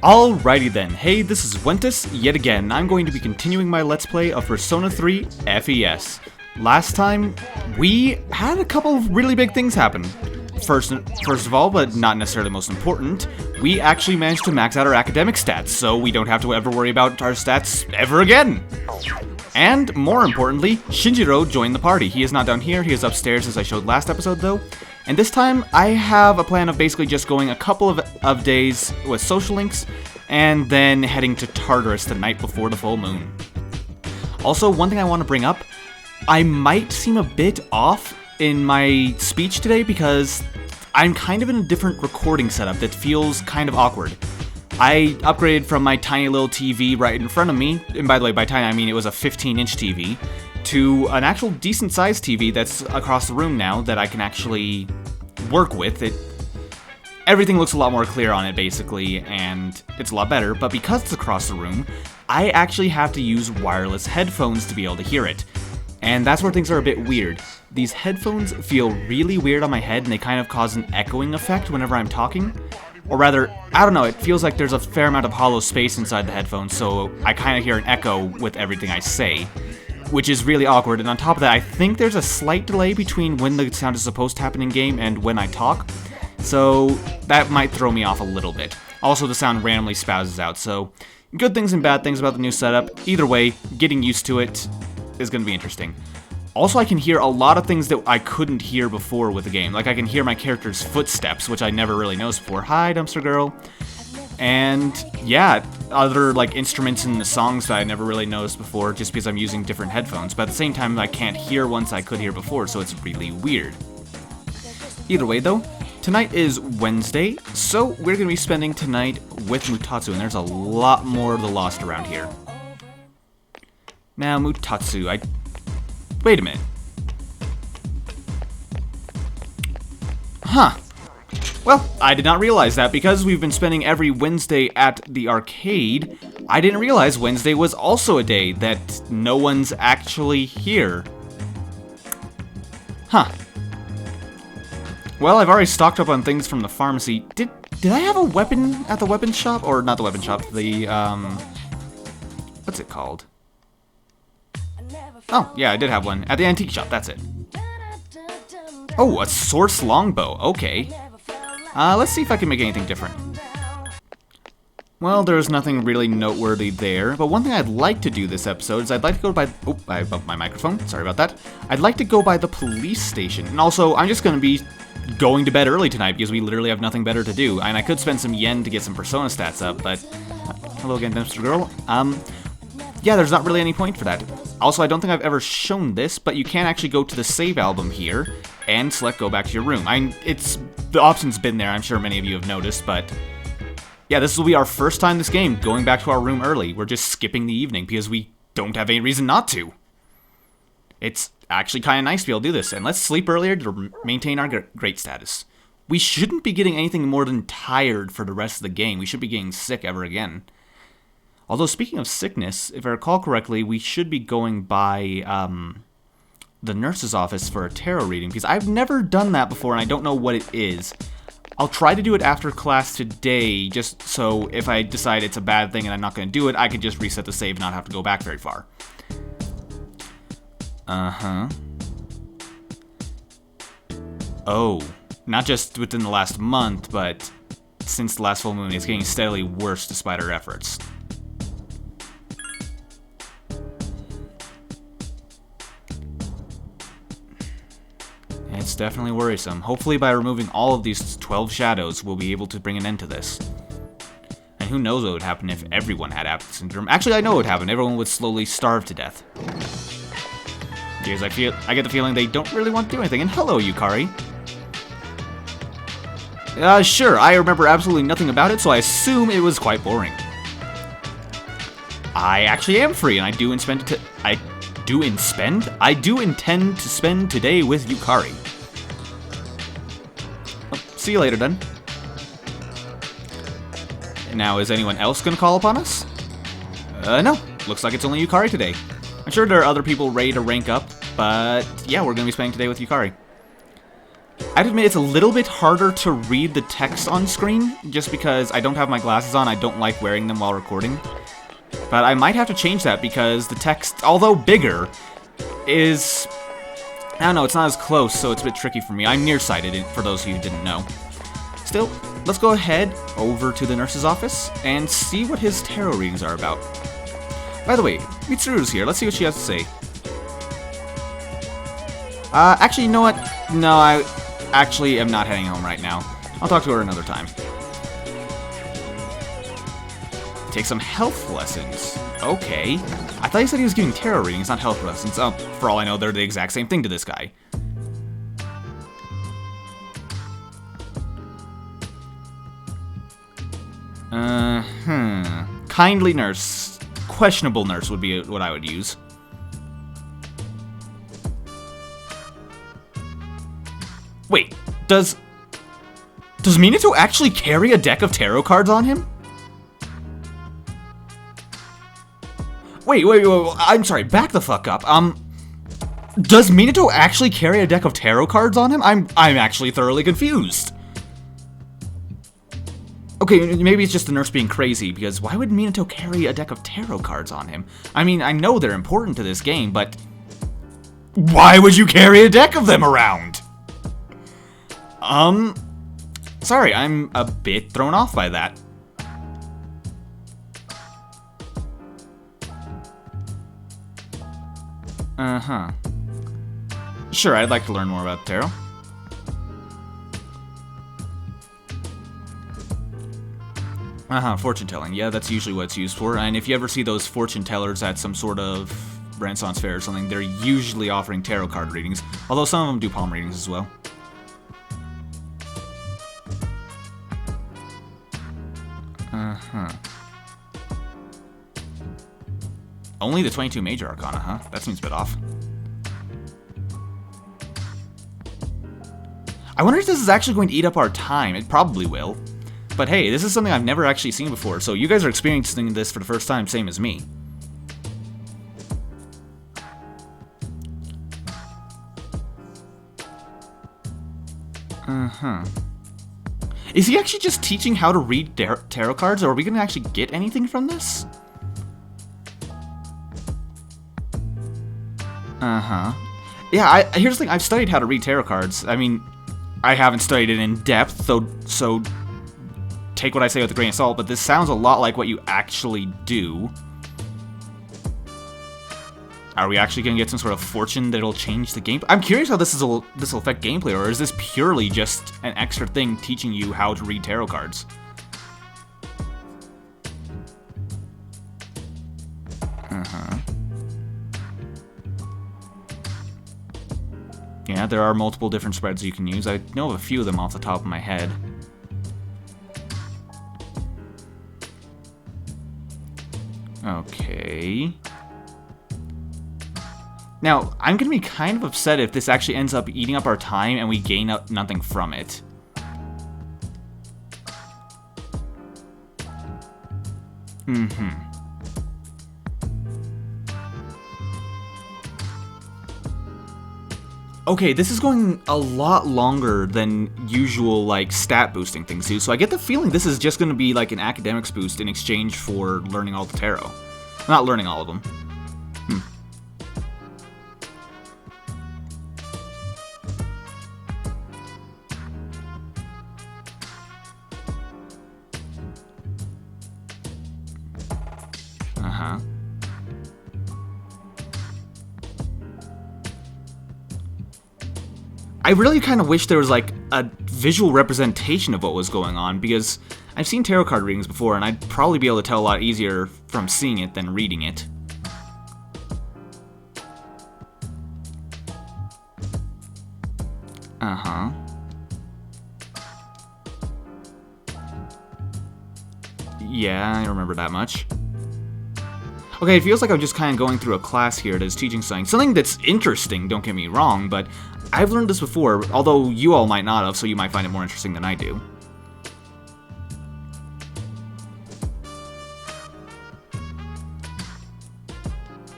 Alrighty then, hey, this is Wentus, yet again. I'm going to be continuing my Let's Play of Persona 3 FES. Last time, we had a couple of really big things happen. First of all, but not necessarily most important, we actually managed to max out our academic stats, so we don't have to ever worry about our stats ever again. And, more importantly, Shinjiro joined the party. He is not down here, he is upstairs as I showed last episode though. And this time, I have a plan of basically just going a couple of days with social links, and then heading to Tartarus the night before the full moon. Also, one thing I want to bring up, I might seem a bit off in my speech today because I'm kind of in a different recording setup that feels kind of awkward. I upgraded from my tiny little TV right in front of me, and by the way, by tiny I mean it was a 15-inch TV, to an actual decent-sized TV that's across the room now that I can actually work with. Everything looks a lot more clear on it, basically, and it's a lot better, but because it's across the room, I actually have to use wireless headphones to be able to hear it. And that's where things are a bit weird. These headphones feel really weird on my head, and they kind of cause an echoing effect whenever I'm talking. Or rather, I don't know, it feels like there's a fair amount of hollow space inside the headphones, so I kind of hear an echo with everything I say, which is really awkward. And on top of that, I think there's a slight delay between when the sound is supposed to happen in-game and when I talk, so that might throw me off a little bit. Also, the sound randomly spouses out, so good things and bad things about the new setup. Either way, getting used to it is going to be interesting. Also, I can hear a lot of things that I couldn't hear before with the game. Like, I can hear my character's footsteps, which I never really noticed before. Hi, Dumpster Girl. And, yeah, other, like, instruments in the songs that I never really noticed before just because I'm using different headphones. But at the same time, I can't hear ones I could hear before, so it's really weird. Either way, though, tonight is Wednesday, so we're going to be spending tonight with Mutatsu, and there's a lot more of the Lost around here. Now, Mutatsu, wait a minute. Huh. Well, I did not realize that. Because we've been spending every Wednesday at the arcade, I didn't realize Wednesday was also a day that no one's actually here. Huh. Well, I've already stocked up on things from the pharmacy. Did I have a weapon at the weapon shop? Or not the weapon shop, the, what's it called? Oh, yeah, I did have one. At the antique shop, that's it. Oh, a source longbow. Okay. Let's see if I can make anything different. Well, there's nothing really noteworthy there, but one thing I'd like to do this episode is I'd like to go by... Oh, I bumped my microphone. Sorry about that. I'd like to go by the police station. And also, I'm just going to be going to bed early tonight because we literally have nothing better to do. And I could spend some yen to get some Persona stats up, but... hello again, Dumpster Girl. Yeah, there's not really any point for that. Also, I don't think I've ever shown this, but you can actually go to the save album here and select go back to your room. The option's been there, I'm sure many of you have noticed, but yeah, this will be our first time this game going back to our room early. We're just skipping the evening because we don't have any reason not to. It's actually kind of nice to be able to do this, and let's sleep earlier to maintain our great status. We shouldn't be getting anything more than tired for the rest of the game. We should be getting sick ever again. Although, speaking of sickness, if I recall correctly, we should be going by the nurse's office for a tarot reading, because I've never done that before and I don't know what it is. I'll try to do it after class today, just so if I decide it's a bad thing and I'm not going to do it, I can just reset the save and not have to go back very far. Uh-huh. Oh, not just within the last month, but since the last full moon, it's getting steadily worse despite our efforts. It's definitely worrisome. Hopefully by removing all of these 12 shadows, we'll be able to bring an end to this. And who knows what would happen if everyone had Apathy Syndrome. Actually, I know what would happen. Everyone would slowly starve to death. Because I get the feeling they don't really want to do anything. And hello, Yukari. Sure, I remember absolutely nothing about it, so I assume it was quite boring. I actually am free, and I do intend to spend today with Yukari. Oh, see you later, then. Now, is anyone else going to call upon us? No. Looks like it's only Yukari today. I'm sure there are other people ready to rank up, but yeah, we're going to be spending today with Yukari. I'd admit it's a little bit harder to read the text on screen, just because I don't have my glasses on. I don't like wearing them while recording. But I might have to change that because the text, although bigger, is... I don't know, it's not as close, so it's a bit tricky for me. I'm nearsighted, for those of you who didn't know. Still, let's go ahead over to the nurse's office and see what his tarot readings are about. By the way, Mitsuru's here. Let's see what she has to say. Actually, you know what? No, I actually am not heading home right now. I'll talk to her another time. Take some health lessons. Okay. I thought he said he was giving tarot readings, not health lessons. Oh, for all I know, they're the exact same thing to this guy. Kindly nurse. Questionable nurse would be what I would use. Wait, does Minato actually carry a deck of tarot cards on him? Wait, I'm sorry, back the fuck up. Does Minato actually carry a deck of tarot cards on him? I'm actually thoroughly confused. Okay, maybe it's just the nurse being crazy, because why would Minato carry a deck of tarot cards on him? I mean, I know they're important to this game, but why would you carry a deck of them around? Sorry, I'm a bit thrown off by that. Uh-huh. Sure, I'd like to learn more about tarot. Fortune telling. Yeah, that's usually what it's used for. And if you ever see those fortune tellers at some sort of Renaissance fair or something, they're usually offering tarot card readings. Although some of them do palm readings as well. Only the 22 major arcana, huh? That seems a bit off. I wonder if this is actually going to eat up our time. It probably will. But hey, this is something I've never actually seen before, so you guys are experiencing this for the first time, same as me. Is he actually just teaching how to read tarot cards, or are we going to actually get anything from this? Yeah, here's the thing, I've studied how to read tarot cards. I mean, I haven't studied it in depth, so take what I say with a grain of salt, but this sounds a lot like what you actually do. Are we actually going to get some sort of fortune that'll change the game? I'm curious how this will affect gameplay, or is this purely just an extra thing teaching you how to read tarot cards? Yeah, there are multiple different spreads you can use. I know of a few of them off the top of my head. Okay. Now, I'm going to be kind of upset if this actually ends up eating up our time and we gain up nothing from it. Okay, this is going a lot longer than usual, like, stat boosting things do, so I get the feeling this is just going to be like an academics boost in exchange for learning all the tarot. Not learning all of them. I really kind of wish there was, like, a visual representation of what was going on, because I've seen tarot card readings before, and I'd probably be able to tell a lot easier from seeing it than reading it. Yeah, I remember that much. Okay, it feels like I'm just kind of going through a class here that is teaching something that's interesting, don't get me wrong, but I've learned this before, although you all might not have, so you might find it more interesting than I do.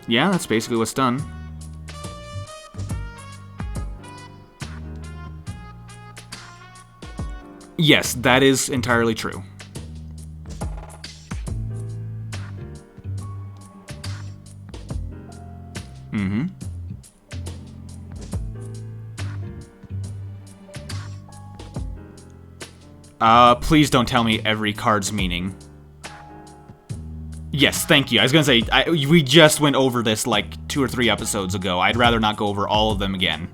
Yeah, that's basically what's done. Yes, that is entirely true. Mm-hmm. Please don't tell me every card's meaning. Yes, thank you. I was gonna say, we just went over this like 2 or 3 episodes ago. I'd rather not go over all of them again.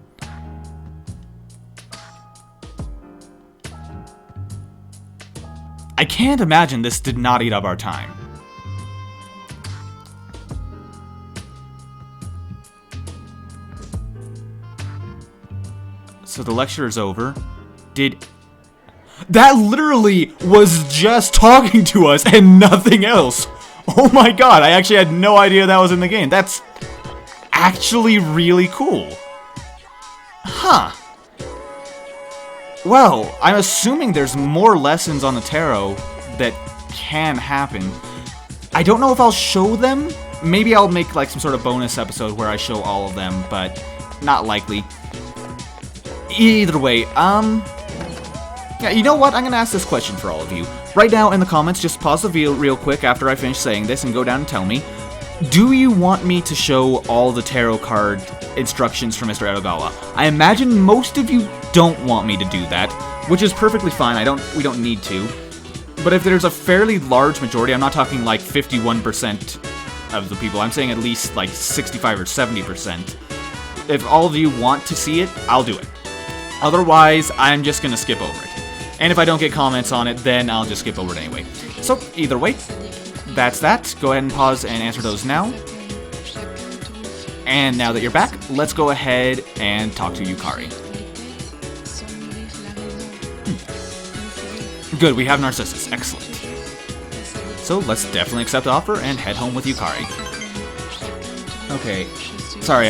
I can't imagine this did not eat up our time. So the lecture is over. That literally was just talking to us and nothing else. Oh my god, I actually had no idea that was in the game. That's actually really cool. Huh. Well, I'm assuming there's more lessons on the tarot that can happen. I don't know if I'll show them. Maybe I'll make like some sort of bonus episode where I show all of them, but not likely. Either way, yeah, you know what? I'm gonna ask this question for all of you. Right now in the comments, just pause the video real quick after I finish saying this and go down and tell me. Do you want me to show all the tarot card instructions for Mr. Edogawa? I imagine most of you don't want me to do that, which is perfectly fine. We don't need to. But if there's a fairly large majority, I'm not talking like 51% of the people, I'm saying at least like 65 or 70%. If all of you want to see it, I'll do it. Otherwise, I'm just gonna skip over it. And if I don't get comments on it, then I'll just skip over it anyway. So, either way, that's that. Go ahead and pause and answer those now. And now that you're back, let's go ahead and talk to Yukari. Good, we have Narcissus. Excellent. So, let's definitely accept the offer and head home with Yukari. Okay. Sorry,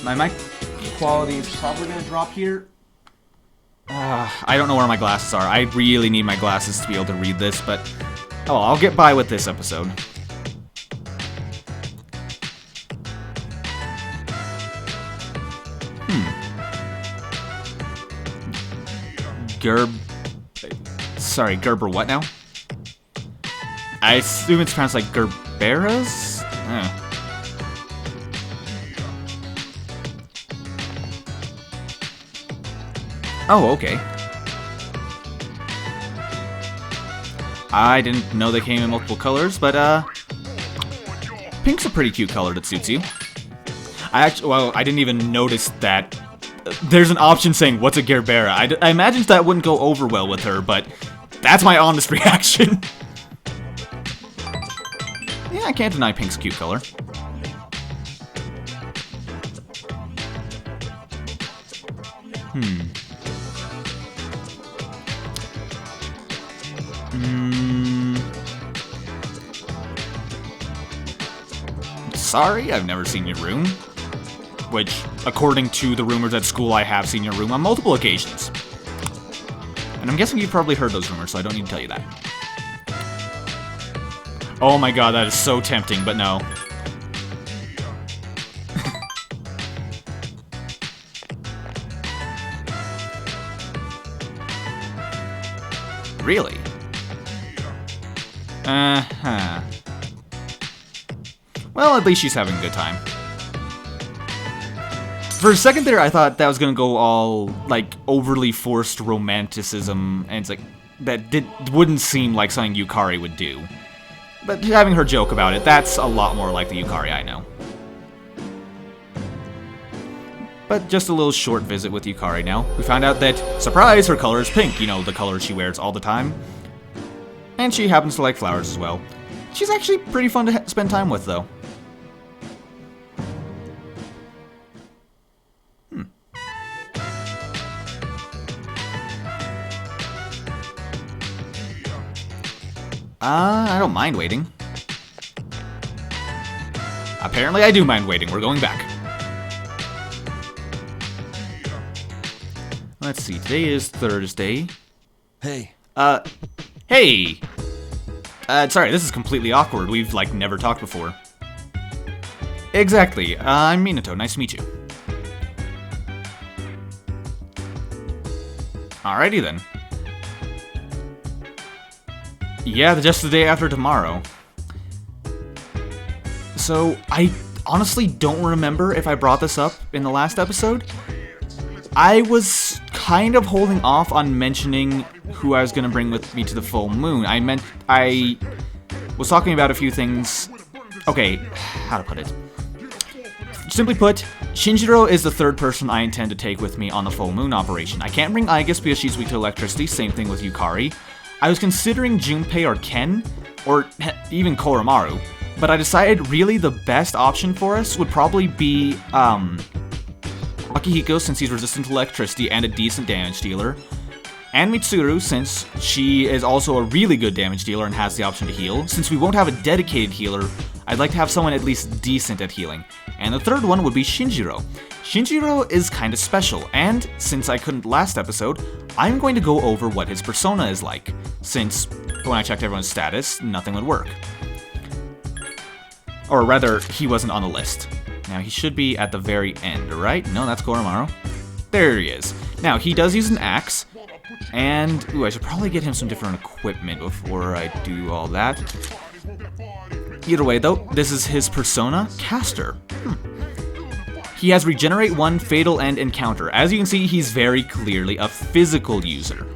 my mic quality is probably gonna drop here. I don't know where my glasses are. I really need my glasses to be able to read this, but oh, I'll get by with this episode. Gerber what now? I assume it's pronounced like Gerberas? Oh, okay. I didn't know they came in multiple colors, but pink's a pretty cute color that suits you. I didn't even notice that there's an option saying, what's a Gerbera? I imagined that wouldn't go over well with her, but that's my honest reaction. Yeah, I can't deny pink's a cute color. Sorry, I've never seen your room. Which, according to the rumors at school, I have seen your room on multiple occasions. And I'm guessing you've probably heard those rumors, so I don't need to tell you that. Oh my god, that is so tempting, but no. Really? Uh-huh. Well, at least she's having a good time. For a second there, I thought that was gonna go all, like, overly forced romanticism, and it's like, wouldn't seem like something Yukari would do. But having her joke about it, that's a lot more like the Yukari I know. But just a little short visit with Yukari now. We found out that, surprise, her color is pink, you know, the color she wears all the time. And she happens to like flowers as well. She's actually pretty fun to spend time with, though. I don't mind waiting. Apparently I do mind waiting. We're going back. Let's see. Today is Thursday. Hey. Hey! Sorry, this is completely awkward. We've, like, never talked before. Exactly. I'm Minato. Nice to meet you. Alrighty then. Yeah, just the day after tomorrow. So, I honestly don't remember if I brought this up in the last episode. I was kind of holding off on mentioning who I was going to bring with me to the full moon. I was talking about a few things. Okay, how to put it? Simply put, Shinjiro is the third person I intend to take with me on the full moon operation. I can't bring Aigis because she's weak to electricity, same thing with Yukari. I was considering Junpei or Ken, or even Koromaru, but I decided really the best option for us would probably be Akihiko, since he's resistant to electricity and a decent damage dealer, and Mitsuru, since she is also a really good damage dealer and has the option to heal. Since we won't have a dedicated healer, I'd like to have someone at least decent at healing. And the third one would be Shinjiro. Shinjiro is kinda special, and since I couldn't last episode, I'm going to go over what his persona is like, since when I checked everyone's status, nothing would work. Or rather, he wasn't on the list. Now, he should be at the very end, right? No, that's Koromaru. There he is. Now, he does use an axe, and ooh, I should probably get him some different equipment before I do all that. Either way, though, this is his persona, Caster. He has Regenerate 1, Fatal End, and Counter. As you can see, he's very clearly a physical user.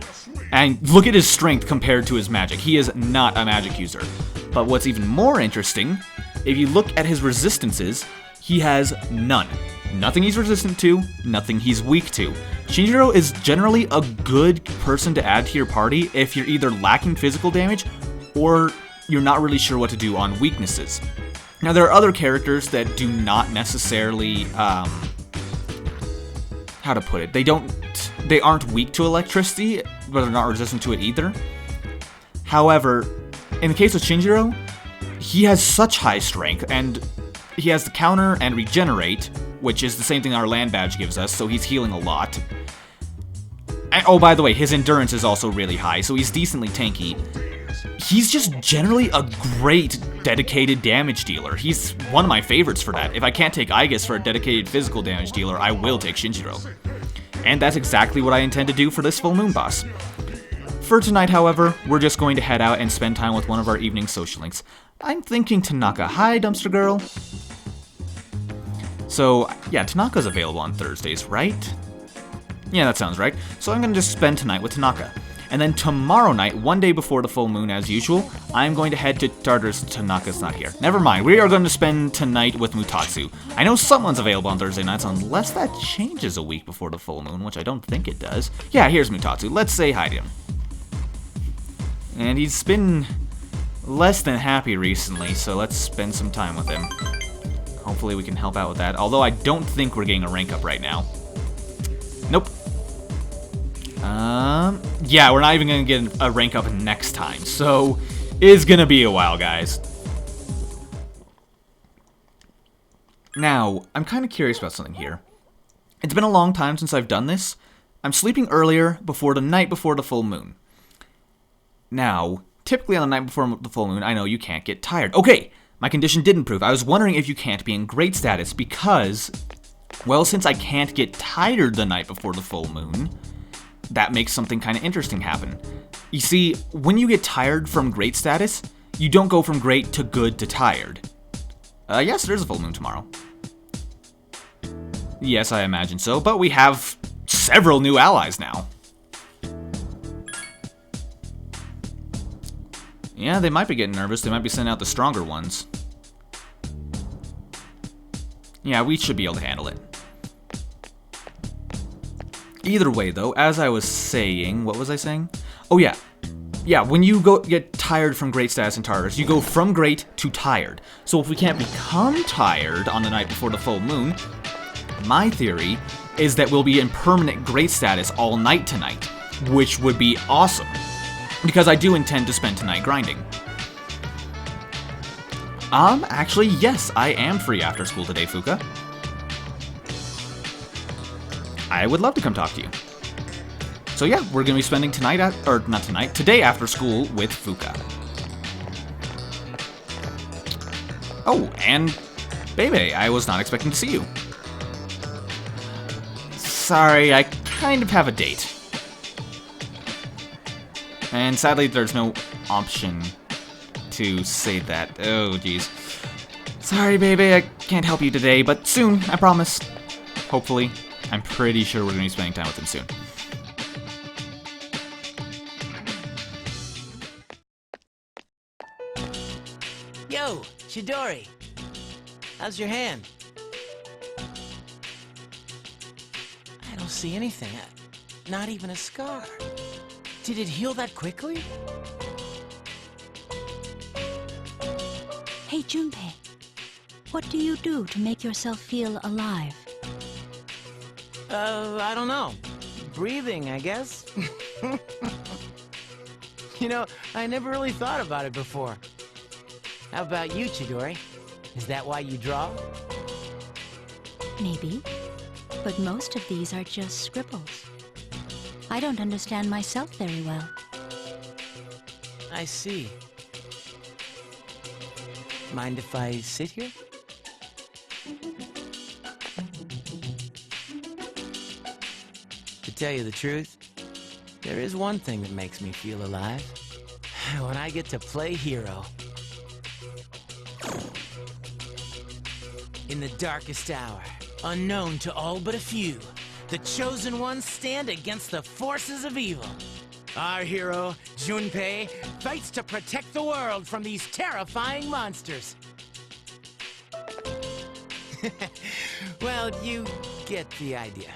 And look at his strength compared to his magic. He is not a magic user. But what's even more interesting, if you look at his resistances, he has none. Nothing he's resistant to, nothing he's weak to. Shinjiro is generally a good person to add to your party if you're either lacking physical damage or you're not really sure what to do on weaknesses. Now, there are other characters that do not necessarily, how to put it, they aren't weak to electricity, but they're not resistant to it either. However, in the case of Shinjiro, he has such high strength, and he has the counter and regenerate, which is the same thing our land badge gives us, so he's healing a lot. And, oh, by the way, his endurance is also really high, so he's decently tanky. He's just generally a great dedicated damage dealer. He's one of my favorites for that. If I can't take Aigis for a dedicated physical damage dealer, I will take Shinjiro. And that's exactly what I intend to do for this full moon boss. For tonight, however, we're just going to head out and spend time with one of our evening social links. I'm thinking Tanaka. Hi, Dumpster Girl. So, yeah, Tanaka's available on Thursdays, right? Yeah, that sounds right. So I'm going to just spend tonight with Tanaka. And then tomorrow night, one day before the full moon as usual, I'm going to head to Tartarus. Tanaka's not here. Never mind, we are going to spend tonight with Mutatsu. I know someone's available on Thursday nights, unless that changes a week before the full moon, which I don't think it does. Yeah, here's Mutatsu. Let's say hi to him. And he's been less than happy recently, so let's spend some time with him. Hopefully we can help out with that, although I don't think we're getting a rank up right now. Nope. Yeah, we're not even gonna get a rank up next time, so it's gonna be a while, guys. Now, I'm kind of curious about something here. It's been a long time since I've done this. I'm sleeping earlier before the night before the full moon. Now, typically on the night before the full moon, I know you can't get tired. Okay, my condition did improve. I was wondering if you can't be in great status because, well, since I can't get tired the night before the full moon, that makes something kind of interesting happen. You see, when you get tired from great status, you don't go from great to good to tired. Yes, there's a full moon tomorrow. Yes, I imagine so, but we have several new allies now. Yeah, they might be getting nervous. They might be sending out the stronger ones. Yeah, we should be able to handle it. Either way, though, as I was saying, what was I saying? Oh, yeah. Yeah, when you get tired from great status in Tartarus, you go from great to tired. So if we can't become tired on the night before the full moon, my theory is that we'll be in permanent great status all night tonight, which would be awesome. Because I do intend to spend tonight grinding. Actually, yes, I am free after school today, Fuka. I would love to come talk to you. So yeah, we're gonna be spending today after school with Fuka. Oh, and Bebe, I was not expecting to see you. Sorry, I kind of have a date. And sadly, there's no option to say that. Oh, jeez. Sorry, baby, I can't help you today, but soon, I promise. Hopefully. I'm pretty sure we're gonna be spending time with him soon. Yo, Chidori. How's your hand? I don't see anything. Not even a scar. Did it heal that quickly? Hey, Junpei. What do you do to make yourself feel alive? I don't know. Breathing, I guess. You know, I never really thought about it before. How about you, Chidori? Is that why you draw? Maybe. But most of these are just scribbles. I don't understand myself very well. I see. Mind if I sit here? To tell you the truth, there is one thing that makes me feel alive. When I get to play hero. In the darkest hour, unknown to all but a few, the chosen ones stand against the forces of evil. Our hero, Junpei, fights to protect the world from these terrifying monsters. Well, you get the idea.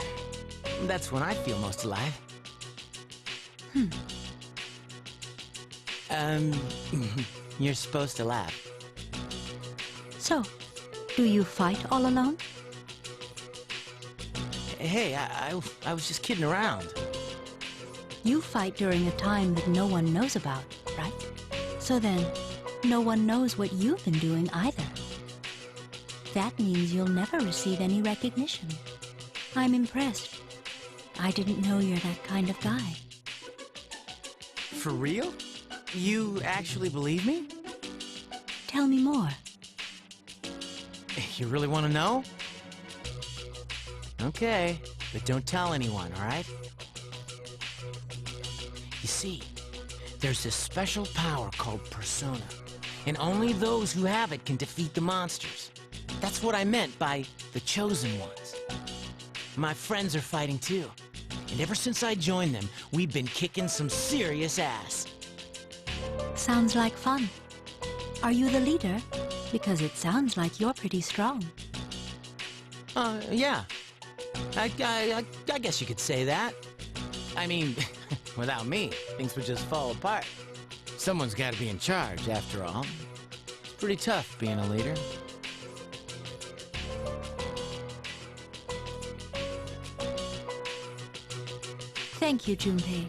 That's when I feel most alive. You're supposed to laugh. So, do you fight all alone? Hey, I was just kidding around. You fight during a time that no one knows about, right? So then, no one knows what you've been doing either. That means you'll never receive any recognition. I'm impressed. I didn't know you're that kind of guy. For real? You actually believe me? Tell me more. You really want to know? Okay, but don't tell anyone, all right? You see, there's this special power called Persona, and only those who have it can defeat the monsters. That's what I meant by the chosen ones. My friends are fighting too, and ever since I joined them, we've been kicking some serious ass. Sounds like fun. Are you the leader? Because it sounds like you're pretty strong. Yeah. I guess you could say that. I mean, without me, things would just fall apart. Someone's got to be in charge, after all. It's pretty tough being a leader. Thank you, Junpei.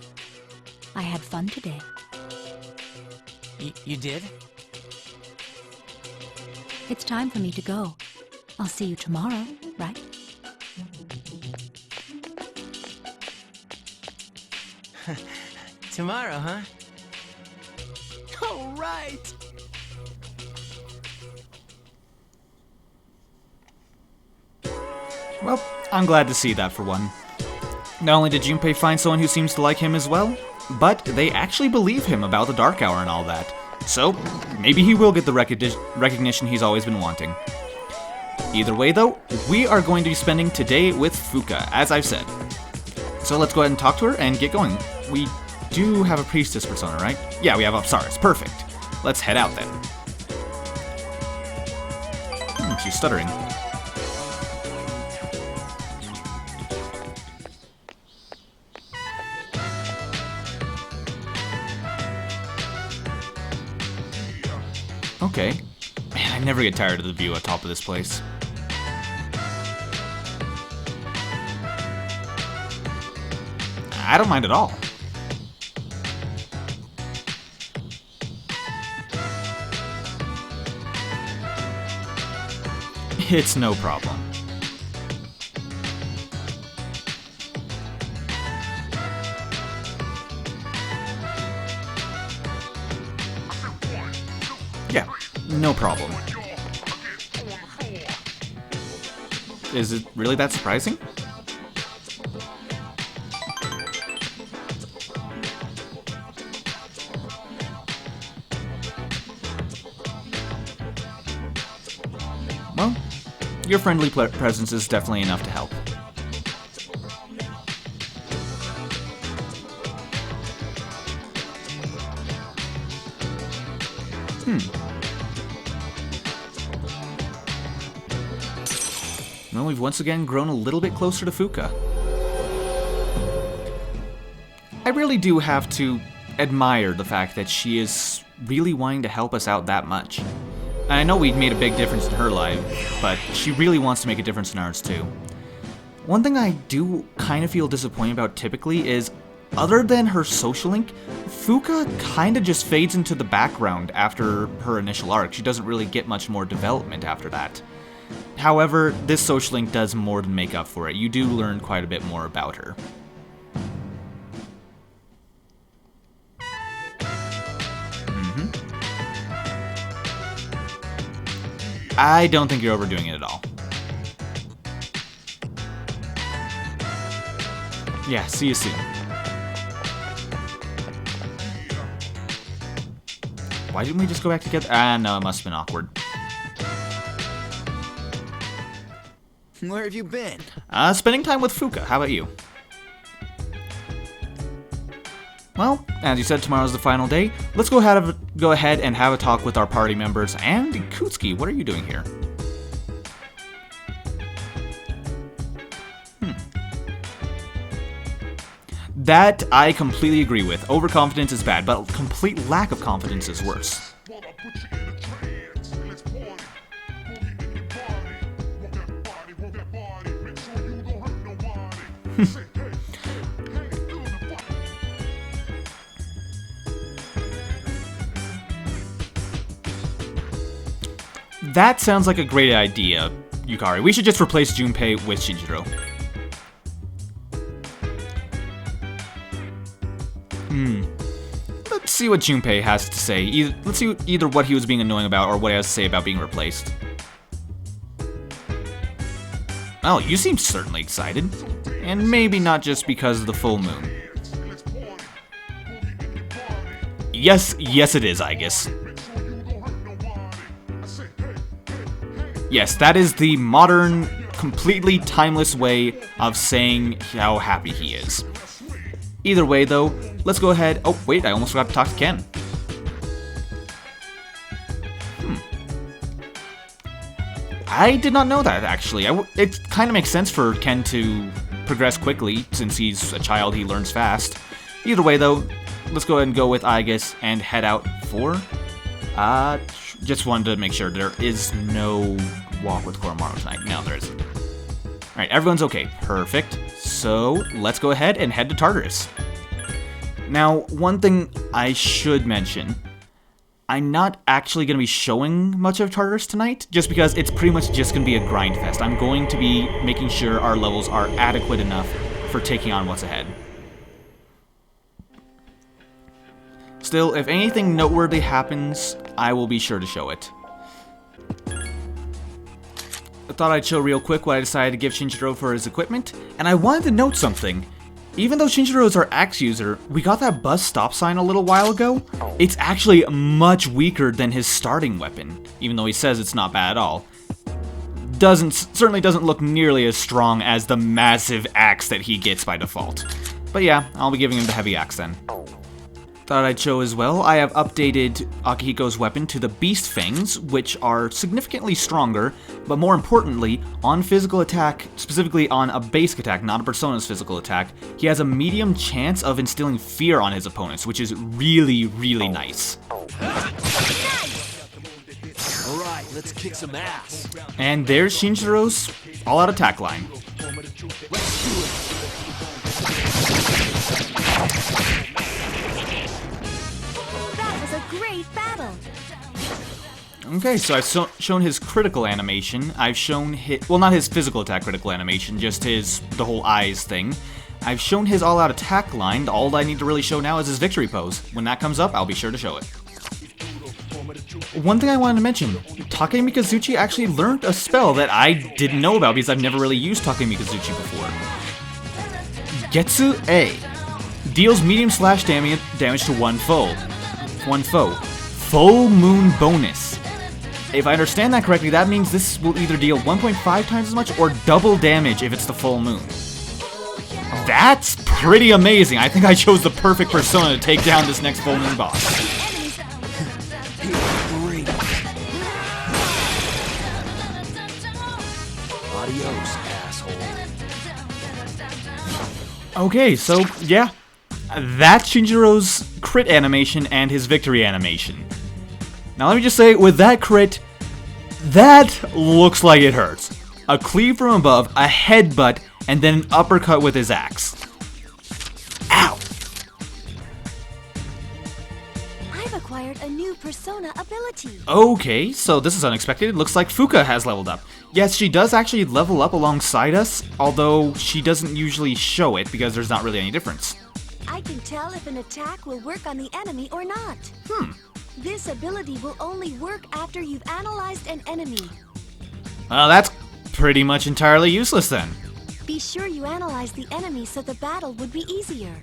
I had fun today. You did? It's time for me to go. I'll see you tomorrow, right? Tomorrow, huh? All right! Well, I'm glad to see that for one. Not only did Junpei find someone who seems to like him as well, but they actually believe him about the Dark Hour and all that. So, maybe he will get the recognition he's always been wanting. Either way though, we are going to be spending today with Fuka, as I've said. So let's go ahead and talk to her and get going. We do have a priestess persona, right? Yeah, we have Apsaris. Perfect. Let's head out then. She's stuttering. Okay. Man, I never get tired of the view atop of this place. I don't mind at all. It's no problem. Yeah, no problem. Is it really that surprising? Well, your friendly presence is definitely enough to help. Well, we've once again grown a little bit closer to Fuka. I really do have to admire the fact that she is really wanting to help us out that much. And I know we've made a big difference in her life, but she really wants to make a difference in ours too. One thing I do kind of feel disappointed about typically is, other than her social link, Fuka kind of just fades into the background after her initial arc. She doesn't really get much more development after that. However, this social link does more than make up for it. You do learn quite a bit more about her. I don't think you're overdoing it at all. Yeah, see you soon. Why didn't we just go back together? Ah, no, it must have been awkward. Where have you been? Spending time with Fuka. How about you? Well, as you said, tomorrow's the final day. Let's go ahead and have a talk with our party members. And Kutsuki, what are you doing here? That I completely agree with. Overconfidence is bad, but complete lack of confidence is worse. That sounds like a great idea, Yukari. We should just replace Junpei with Shinjiro. Let's see what Junpei has to say. Let's see either what he was being annoying about or what he has to say about being replaced. Well, you seem certainly excited. And maybe not just because of the full moon. Yes it is, I guess. Yes, that is the modern, completely timeless way of saying how happy he is. Either way, though, let's go ahead... Oh, wait, I almost forgot to talk to Ken. I did not know that, actually. It kind of makes sense for Ken to progress quickly, since he's a child, he learns fast. Either way, though, let's go ahead and go with Aigis and head out for... just wanted to make sure there is no walk with Koromaru tonight. No, there isn't. Alright, everyone's okay. Perfect. So, let's go ahead and head to Tartarus. Now, one thing I should mention, I'm not actually going to be showing much of Tartarus tonight, just because it's pretty much just going to be a grind fest. I'm going to be making sure our levels are adequate enough for taking on what's ahead. Still, if anything noteworthy happens, I will be sure to show it. I thought I'd show real quick what I decided to give Shinjiro for his equipment, and I wanted to note something. Even though Shinjiro is our axe user, we got that bus stop sign a little while ago. It's actually much weaker than his starting weapon, even though he says it's not bad at all. Certainly doesn't look nearly as strong as the massive axe that he gets by default. But yeah, I'll be giving him the heavy axe then. Thought I'd show as well, I have updated Akihiko's weapon to the Beast Fangs, which are significantly stronger, but more importantly, on physical attack, specifically on a basic attack, not a Persona's physical attack, he has a medium chance of instilling fear on his opponents, which is really, really nice. Alright, let's kick some ass. And there's Shinjiro's all-out attack line. Great battle. Okay, so I've shown his critical animation. I've shown his, well, not his physical attack critical animation, just the whole eyes thing. I've shown his all-out attack line. All I need to really show now is his victory pose. When that comes up, I'll be sure to show it. One thing I wanted to mention, Takemi Kazuchi actually learned a spell that I didn't know about because I've never really used Takemi Kazuchi before. Getsu A. Deals medium slash damage to one foe. Full moon bonus. if I understand that correctly, that means this will either deal 1.5 times as much or double damage if it's the full moon. That's pretty amazing. I think I chose the perfect persona to take down this next full moon boss. Adios, asshole. Okay, so yeah, that's Shinjiro's crit animation and his victory animation. Now let me just say, with that crit, that looks like it hurts. A cleave from above, a headbutt, and then an uppercut with his axe. Ow! I've acquired a new persona ability. Okay, so this is unexpected. It looks like Fuka has leveled up. Yes, she does actually level up alongside us, although she doesn't usually show it because there's not really any difference. I can tell if an attack will work on the enemy or not. This ability will only work after you've analyzed an enemy. Well, that's pretty much entirely useless then. Be sure you analyze the enemy so the battle would be easier.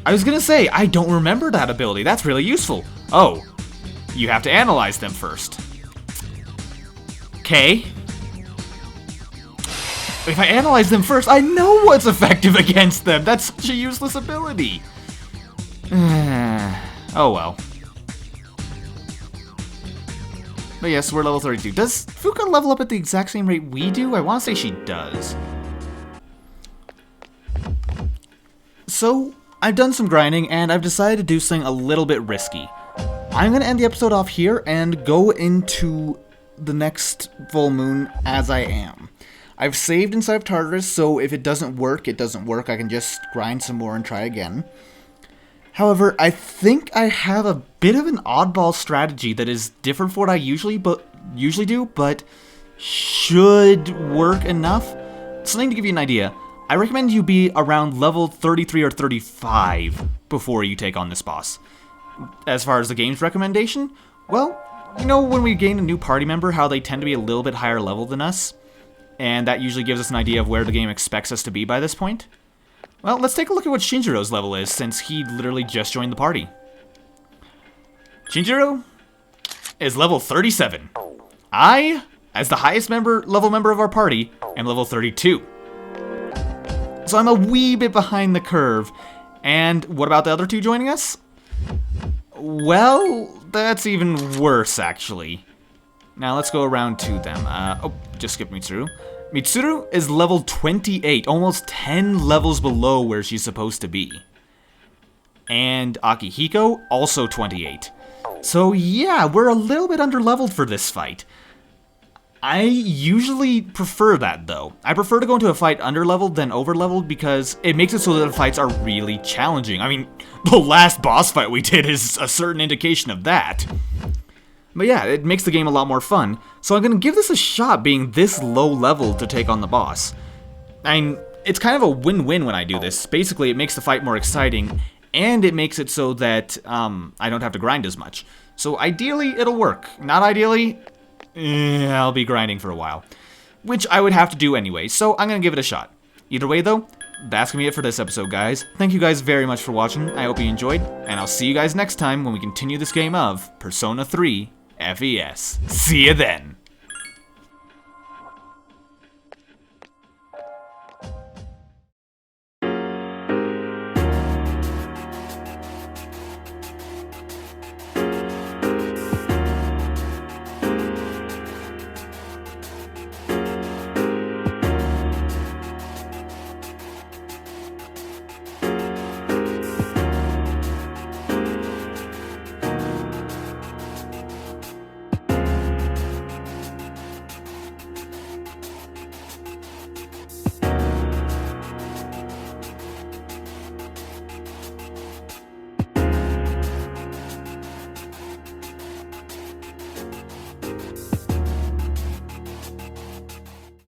I was gonna say, I don't remember that ability. That's really useful. Oh, you have to analyze them first. Okay. If I analyze them first, I know what's effective against them. That's such a useless ability. Oh well. But yes, we're level 32. Does Fuka level up at the exact same rate we do? I want to say she does. So, I've done some grinding, and I've decided to do something a little bit risky. I'm going to end the episode off here and go into the next full moon as I am. I've saved inside of Tartarus, so if it doesn't work, it doesn't work. I can just grind some more and try again. However, I think I have a bit of an oddball strategy that is different from what I usually do, but should work enough. Something to give you an idea, I recommend you be around level 33 or 35 before you take on this boss. As far as the game's recommendation, well, you know when we gain a new party member, how they tend to be a little bit higher level than us? And that usually gives us an idea of where the game expects us to be by this point. Well, let's take a look at what Shinjiro's level is, since he literally just joined the party. Shinjiro is level 37. I, as the highest level member of our party, am level 32. So I'm a wee bit behind the curve. And what about the other two joining us? Well, that's even worse, actually. Now let's go around to them. Oh, just skip Mitsuru. Mitsuru is level 28, almost 10 levels below where she's supposed to be. And Akihiko, also 28. So yeah, we're a little bit underleveled for this fight. I usually prefer that, though. I prefer to go into a fight underleveled than overleveled because it makes it so that the fights are really challenging. I mean, the last boss fight we did is a certain indication of that. But yeah, it makes the game a lot more fun, so I'm going to give this a shot being this low level to take on the boss. I mean, it's kind of a win-win when I do this. Basically, it makes the fight more exciting, and it makes it so that I don't have to grind as much. So ideally, it'll work. Not ideally, I'll be grinding for a while. Which I would have to do anyway, so I'm going to give it a shot. Either way, though, that's going to be it for this episode, guys. Thank you guys very much for watching. I hope you enjoyed, and I'll see you guys next time when we continue this game of Persona 3 FES. See you then!